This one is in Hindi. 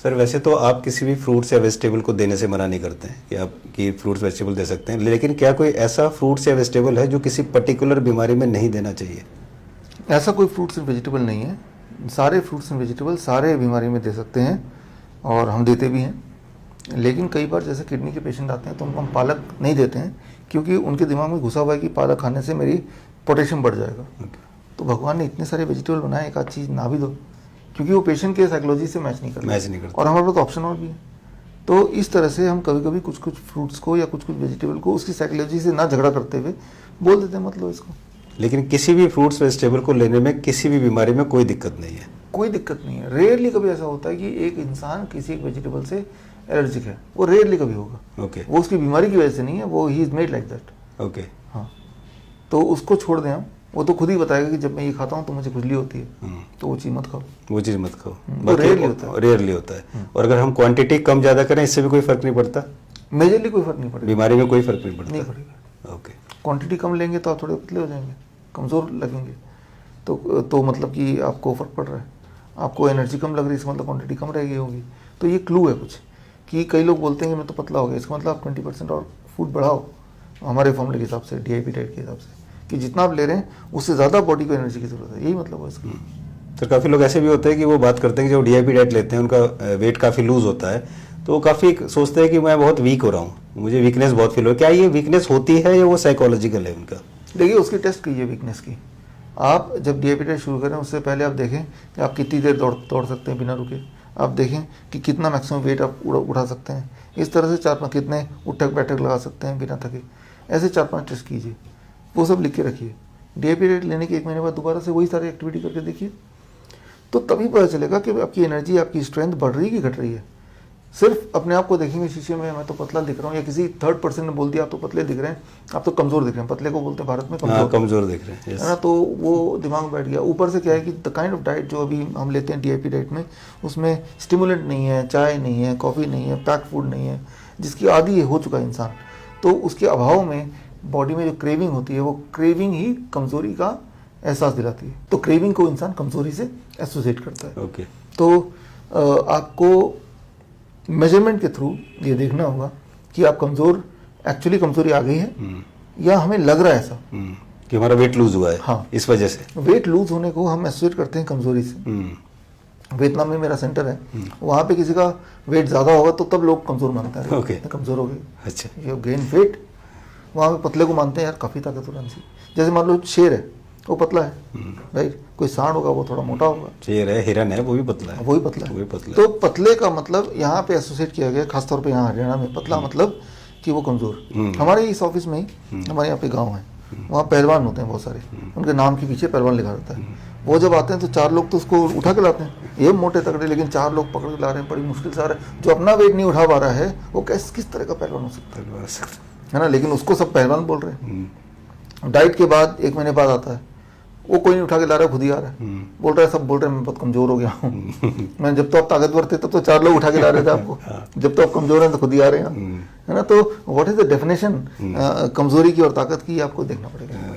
सर वैसे तो आप किसी भी फ्रूट्स या वेजिटेबल को देने से मना नहीं करते हैं कि आप कि फ्रूट्स वेजिटेबल दे सकते हैं, लेकिन क्या कोई ऐसा फ्रूट्स या वेजिटेबल है जो किसी पर्टिकुलर बीमारी में नहीं देना चाहिए? ऐसा कोई फ्रूट्स एंड वेजिटेबल नहीं है, सारे फ्रूट्स एंड वेजिटेबल सारे बीमारी में दे सकते हैं और हम देते भी हैं। लेकिन कई बार जैसे किडनी के पेशेंट आते हैं तो उनको हम पालक नहीं देते हैं क्योंकि उनके दिमाग में घुसा हुआ है कि पालक खाने से मेरी पोटेशियम बढ़ जाएगा। तो भगवान ने इतने सारे वेजिटेबल बनाए, एक आध चीज़ ना भी दो, क्योंकि वो पेशेंट के साइकोलॉजी से मैच नहीं करता और हमारे पास ऑप्शन और भी है। तो इस तरह से हम कभी कभी कुछ कुछ फ्रूट्स को या कुछ कुछ वेजिटेबल को उसकी साइकोलॉजी से ना झगड़ा करते हुए बोल देते हैं मतलब इसको। लेकिन किसी भी फ्रूट्स वेजिटेबल को लेने में किसी भी बीमारी में कोई दिक्कत नहीं है? कोई दिक्कत नहीं है। रेयरली कभी ऐसा होता है कि एक इंसान किसी एक वेजिटेबल से एलर्जिक है, वो रेयरली कभी होगा। ओके। वो उसकी बीमारी की वजह से नहीं है, वो he is made like that. Okay. हाँ, तो उसको छोड़ दें हम, वो तो खुद ही बताएगा कि जब मैं ये खाता हूँ तो मुझे खुजली होती है, तो वो चीज़ मत खाओ। वो चीज़ मत खाओ, वो रेयरली होता है। रेयरली होता है। और अगर हम क्वांटिटी कम ज़्यादा करें इससे भी कोई फर्क नहीं पड़ता? मेजरली कोई फर्क नहीं पड़ेगा, बीमारी में कोई फर्क नहीं पड़ता? नहीं पड़ेगा। ओके। क्वांटिटी कम लेंगे तो आप थोड़े पतले हो जाएंगे, कमज़ोर लगेंगे, तो मतलब कि आपको फ़र्क पड़ रहा है। आपको एनर्जी कम लग रही है, इसका मतलब क्वांटिटी कम रह गई होगी। तो ये क्लू है कुछ कि कई लोग बोलते हैं कि मैं तो पतला हो गया, इसका मतलब आप 20% और फूड बढ़ाओ हमारे फॉर्मूले के हिसाब से, DIP डाइट के हिसाब से, कि जितना आप ले रहे हैं उससे ज़्यादा बॉडी को एनर्जी की ज़रूरत है। यही मतलब है इसका। सर काफ़ी लोग ऐसे भी होते हैं कि वो बात करते हैं कि जो DIP डाइट लेते हैं उनका वेट काफ़ी लूज होता है, तो वो काफ़ी सोचते हैं कि मैं बहुत वीक हो रहा हूँ, मुझे वीकनेस बहुत फील हो। क्या ये वीकनेस होती है या वो साइकोलॉजिकल है उनका? देखिए, उसकी टेस्ट कीजिए वीकनेस की। आप जब DIP डाइट शुरू करें उससे पहले आप देखें कि आप कितनी देर दौड़ सकते हैं बिना रुके। आप देखें कि कितना मैक्सिमम वेट आप उठा सकते हैं। इस तरह से 4-5 कितने उठक बैठक लगा सकते हैं बिना थके। ऐसे 4-5 टेस्ट कीजिए, वो सब लिख के रखिए। DIP डाइट लेने के 1 महीने बाद दोबारा से वही सारी एक्टिविटी करके देखिए, तो तभी पता चलेगा कि आपकी एनर्जी, आपकी स्ट्रेंथ बढ़ रही है कि घट रही है। सिर्फ अपने आप को देखेंगे शीशे में, मैं तो पतला दिख रहा हूँ, या किसी थर्ड पर्सन ने बोल दिया आप तो पतले दिख रहे हैं, आप तो कमज़ोर दिख रहे हैं। पतले को बोलते हैं भारत में कमज़ोर दिख रहे हैं, है ना। तो वो दिमाग में बैठ गया। ऊपर से क्या है कि द काइंड ऑफ डाइट जो अभी हम लेते हैं DIP डाइट में, उसमें स्टिमुलेंट नहीं है, चाय नहीं है, कॉफ़ी नहीं है, पैक फूड नहीं है, जिसकी आदी हो चुका है इंसान। तो उसके अभाव में बॉडी में जो क्रेविंग होती है, वो क्रेविंग ही कमज़ोरी का एहसास दिलाती है। तो क्रेविंग को इंसान कमज़ोरी से एसोसिएट करता है। ओके। तो आपको मेजरमेंट के थ्रू ये देखना होगा कि आप एक्चुअली कमज़ोरी आ गई है या हमें लग रहा है ऐसा कि हमारा वेट लूज हुआ है। हाँ, इस वजह से वेट लूज होने को हम एसोसिएट करते हैं कमज़ोरी से। वियतनाम में मेरा सेंटर है, वहाँ पे किसी का वेट ज़्यादा होगा तो तब लोग कमज़ोर मानते हैं। ओके। कमज़ोर हो गए, अच्छा, ये गेन वेट। वहाँ पे पतले को मानते हैं यार काफ़ी ताकतवर सी। जैसे मान लो शेर है, वो पतला है, राइट। कोई सांड होगा वो थोड़ा मोटा होगा। शेर है, हिरन है, वो भी पतला है, वही पतला है, वही पतला। तो पतले का मतलब यहाँ पे एसोसिएट किया गया, खासतौर पे यहाँ हरियाणा में पतला मतलब कि वो कमज़ोर। हमारे इस ऑफिस में ही हमारे यहाँ पे गाँव है, वहाँ पहलवान होते हैं बहुत सारे, उनके नाम के पीछे पहलवान लिखा रहता है। वो जब आते हैं तो 4 लोग तो उसको उठा के लाते हैं, ये मोटे तगड़े, लेकिन 4 लोग पकड़ के ला रहे हैं, बड़ी मुश्किल से आ रहे हैं। जो अपना वेट नहीं उठा पा रहा है वो किस तरह का पहलवान हो सकता है ना। लेकिन उसको सब पहलवान बोल रहे हैं। डाइट के बाद 1 महीने बाद आता है, वो कोई नहीं उठा के ला रहा है, खुद ही आ रहा है, बोल रहा है, सब बोल रहे हैं मैं बहुत कमज़ोर हो गया हूँ। मैं जब तो आप ताकतवर थे तब तो 4 लोग उठा के ला रहे थे आपको, जब तो आप कमज़ोर हैं तो खुद ही आ रहे हैं, है ना। तो व्हाट इज द डेफिनेशन कमज़ोरी की और ताकत की, आपको देखना पड़ेगा।